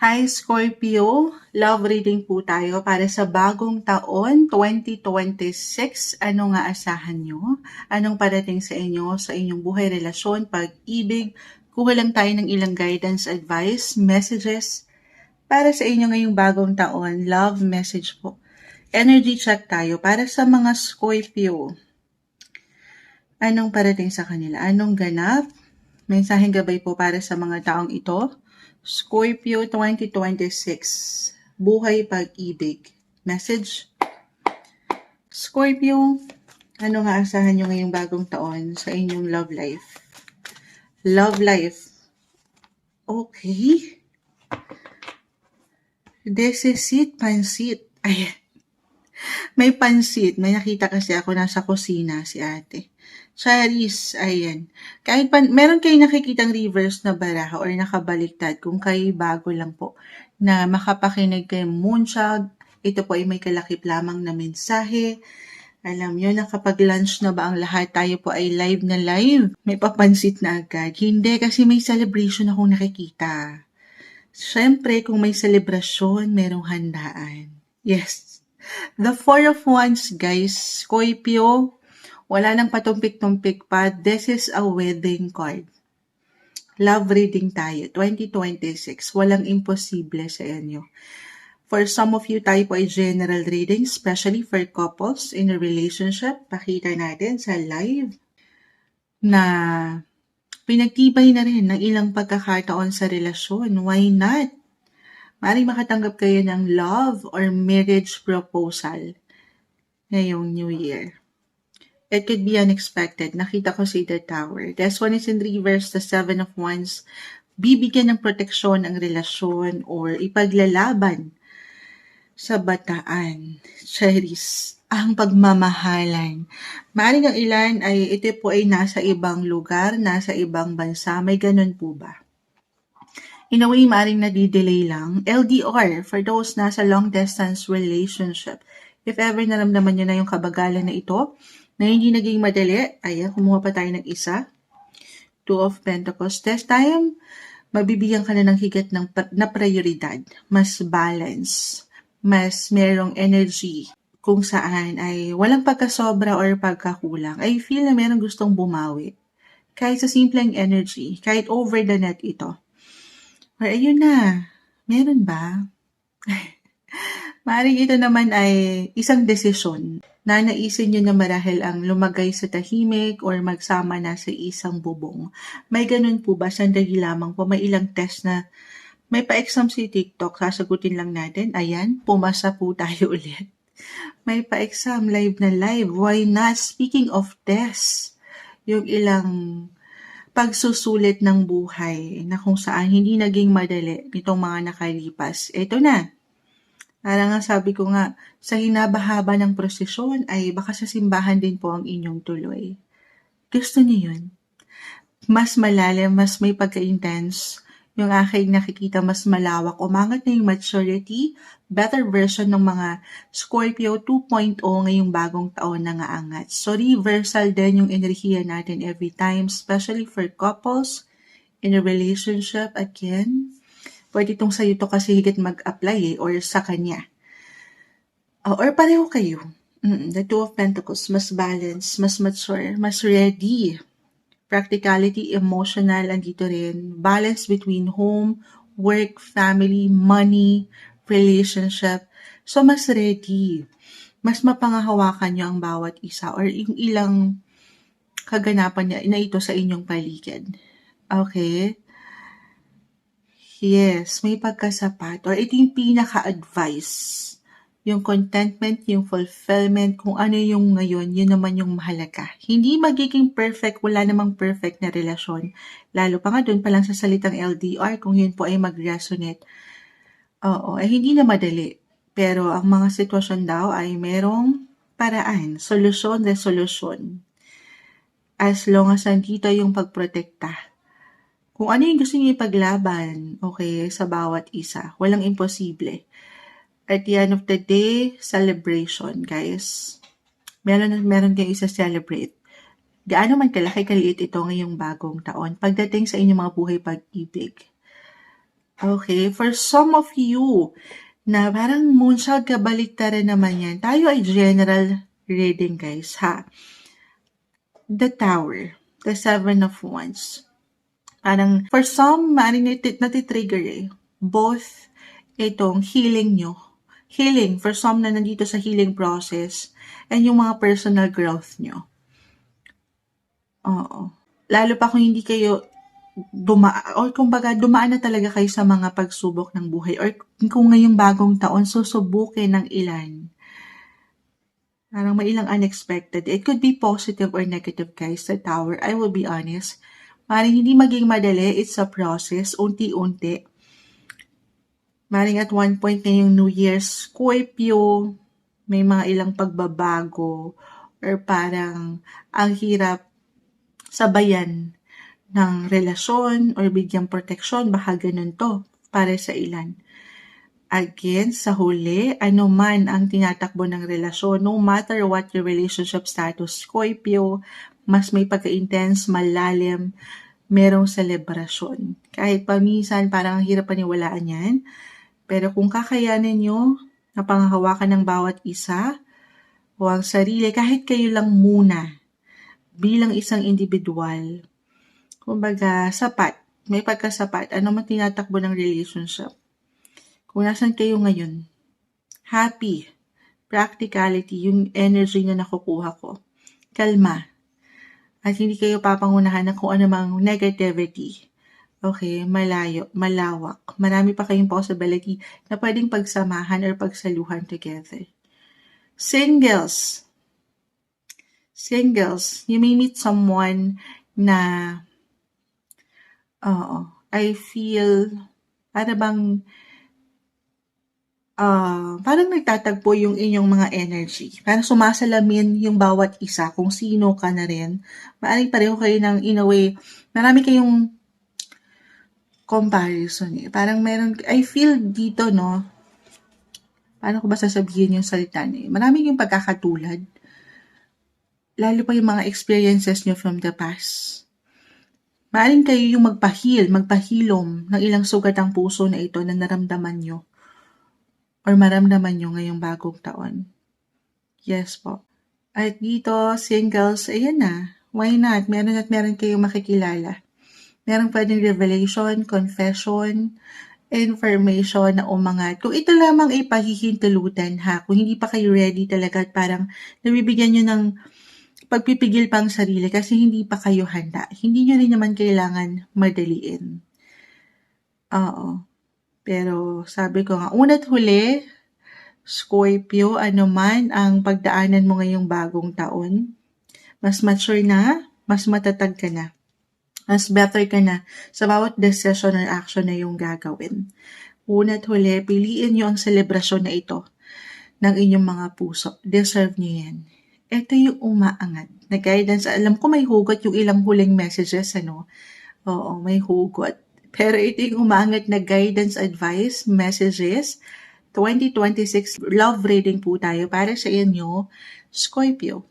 Hi Scorpio, love reading po tayo para sa bagong taon 2026. Ano nga asahan nyo? Anong parating sa inyo sa inyong buhay, relasyon, pag-ibig? Kuha lang tayo ng ilang guidance, advice, messages para sa inyo ngayong bagong taon. Love message po. Energy check tayo para sa mga Scorpio. Anong parating sa kanila? Anong ganap? Mensaheng gabay po para sa mga taong ito. Scorpio 2026. Buhay pag-ibig. Message. Scorpio, ano nga asahan nyo ngayong bagong taon sa inyong love life? Love life. Okay. Desesit, pansit. Ayan. May pansit. May nakita kasi ako nasa kusina si ate. Charis, ayan. Kahit meron kayong nakikitang reverse na baraha or nakabaliktad kung kayo bago lang po na makapakinig kay Moonchild. Ito po ay may kalakip lamang na mensahe. Alam nyo na kapag lunch na ba ang lahat, tayo po ay live na live. May papansit na agad. Hindi kasi may celebration akong nakikita. Siyempre, kung may selebrasyon, merong handaan. Yes. The Four of Wands, guys. Scorpio, wala nang patumpik-tumpik pa. This is a wedding card. Love reading tayo. 2026. Walang imposible sa inyo. For some of you, tayo po ay general reading, especially for couples in a relationship. Pakita natin sa live na pinagtibay na rin ng ilang pagkakataon sa relasyon. Why not? Maaaring makatanggap kayo ng love or marriage proposal ngayong New Year. It could be unexpected. Nakita ko si The Tower. This one is in reverse, the Seven of Wands. Bibigyan ng proteksyon ang relasyon or ipaglalaban sa bataan. Charis, ang pagmamahalan. Maaaring ang ilan ay ito po ay nasa ibang lugar, nasa ibang bansa. May ganun po ba? In a way, maaaring nadidelay lang. LDR, for those nasa long distance relationship. If ever naramdaman nyo na yung kabagalan na ito, na hindi naging madali, ayan, kumuha pa tayo ng isa. Two of Pentacles. This time, mabibigyan ka na ng higat na prioridad. Mas balance. Mas merong energy. Kung saan ay walang pagkasobra or pagkakulang. I feel na merong gustong bumawi. Kahit sa simpleng energy. Kahit over the net ito. Or ayun na. Meron ba? Maaaring ito naman ay isang desisyon na naisin nyo na marahil ang lumagay sa tahimik or magsama na sa isang bubong. May ganun po ba? Sandali lamang po. May ilang test na may pa-exam si TikTok. Sasagutin lang natin. Ayan, pumasa po tayo ulit. May pa-exam, live na live. Why not? Speaking of tests, yung ilang pagsusulit ng buhay na kung saan hindi naging madali nitong mga nakalipas. Ito na. Parang nga sabi ko nga, sa hinabahaba ng prosesyon ay baka sa simbahan din po ang inyong tuloy. Gusto niyo yun? Mas malalim, mas may pagka-intense. Yung aking nakikita mas malawak, umangat na yung maturity, better version ng mga Scorpio 2.0 ngayong bagong taon na ngaangat. So reversal din yung enerhiya natin every time, especially for couples in a relationship. Again, pwede itong sa'yo to kasi higit mag-apply or sa kanya. Or pareho kayo. The Two of Pentacles, mas balanced, mas mature, mas ready. Practicality, emotional, andito rin. Balance between home, work, family, money, relationship. So, mas ready. Mas mapangahawakan nyo ang bawat isa or yung ilang kaganapan niya na ito sa inyong paligid. Okay? Yes, may pagkasapat. Or ito yung pinaka-advice. Yung contentment, yung fulfillment, kung ano yung ngayon, yun naman yung mahalaga. Hindi magiging perfect, wala namang perfect na relasyon. Lalo pa nga doon pa lang sa salitang LDR, kung yun po ay mag-resonate. Oo, hindi na madali. Pero ang mga sitwasyon daw ay merong paraan, solusyon, resolution. As long as nandito yung pagprotekta. Kung ano yung gusto niyo ipaglaban, okay, sa bawat isa. Walang imposible. At the end of the day, celebration, guys. Meron kayong isa-celebrate. Gaano man kalaki kaliit ito ngayong bagong taon pagdating sa inyong mga buhay pag-ibig. Okay, for some of you na parang moonshot kabaliktaran naman yan, tayo ay general reading guys ha. The Tower, the Seven of Wands. Parang for some, maaaring natitrigger eh. Both itong healing nyo. Healing, for some na nandito sa healing process, and yung mga personal growth nyo. Oo. Lalo pa kung hindi kayo dumaan na talaga kayo sa mga pagsubok ng buhay, or kung ngayong bagong taon susubukin ng ilan. Parang may ilang unexpected. It could be positive or negative guys, sa Tower. I will be honest. Maring hindi maging madali, it's a process, unti-unti. Maring at one point ngayong New Year's, Scorpio, may mga ilang pagbabago, or parang ang hirap sabayan ng relasyon or bigyang proteksyon, baka ganun to para sa ilan. Again, sa huli, ano man ang tinatakbo ng relasyon, no matter what your relationship status, Scorpio, mas may pagka-intense, malalim, merong selebrasyon. Kahit paminsan parang ang hirap paniwalaan yan, pero kung kakayanin nyo, napanghahawakan ng bawat isa, o ang sarili, kahit kayo lang muna, bilang isang individual, kumbaga, sapat, may pagkasapat, ano man tinatakbo ng relationship. Kung nasan kayo ngayon, happy, practicality, yung energy na nakukuha ko, kalma, at hindi kayo papangunahan ng kung ano mang negativity. Okay, malayo, malawak. Marami pa kayong possibility na pwedeng pagsamahan or pagsaluhan together. Singles, you may meet someone na I feel parang nagtatagpo yung inyong mga energy. Parang sumasalamin yung bawat isa kung sino ka na rin. Maaring pareho kayo ng, in a way, marami kayong comparison eh. Parang meron, I feel dito, no? Paano ko ba sasabihin yung salita niya? Marami yung pagkakatulad. Lalo pa yung mga experiences nyo from the past. Maaring kayo yung magpahilom ng ilang sugat ang puso na ito na naramdaman nyo or maramdaman nyo ngayong bagong taon. Yes po. At dito, singles, ayan na. Why not? Meron kayong makikilala. Meron pwedeng revelation, confession, information na umangat. Kung ito lamang ay pahihintulutan ha, kung hindi pa kayo ready talaga at parang nabibigyan nyo ng pagpipigil pang sarili kasi hindi pa kayo handa. Hindi nyo rin naman kailangan madaliin. Oo. Pero sabi ko nga, una't huli, Scorpio, ano man ang pagdaanan mo ngayong bagong taon, mas mature na, mas matatag ka na, mas better ka na sa bawat decision or action na yung gagawin. Una't huli, piliin nyo ang selebrasyon na ito ng inyong mga puso. Deserve nyo yan. Ito yung umaangat na guidance. Alam ko may hugot yung ilang huling messages, ano? Oo, may hugot. Pero ito yung umaangat na guidance, advice, messages. 2026 love reading po tayo para sa inyo, Scorpio.